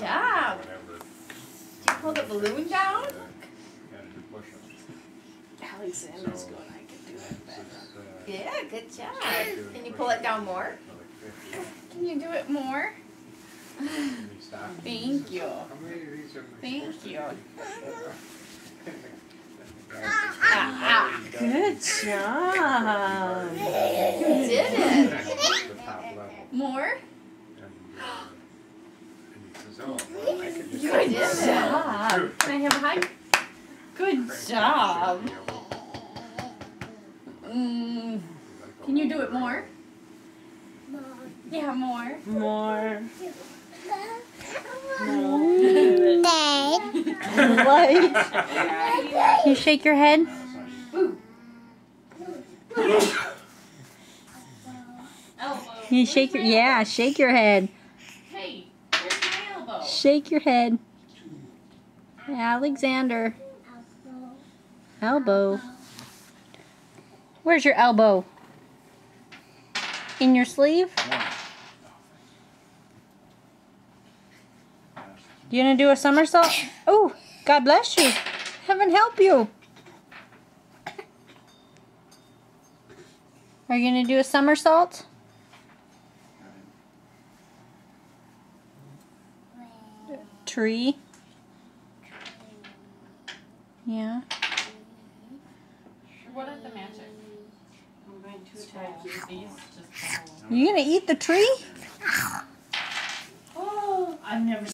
job. Whatever. Did you pull the balloon down? And do push-ups. Alexander's So, going, I can do it better. Yeah, good job. Can you pull it down more? Can you do it more? Thank you. Thank you. Good job. You did it. More? You did it. Job. Can I have a hug? Good job. Can you do it more? Yeah, more. More. What? Can you shake your head? Elbow. Can you shake your shake your head. Hey, where's my elbow? Shake your head. Alexander. Elbow. Where's your elbow? In your sleeve? You gonna do a somersault? Oh, God bless you. Heaven help you. Are you gonna do a somersault? Tree. Yeah. What is the magic? I'm going to attack these. You gonna eat the tree? Oh, I've never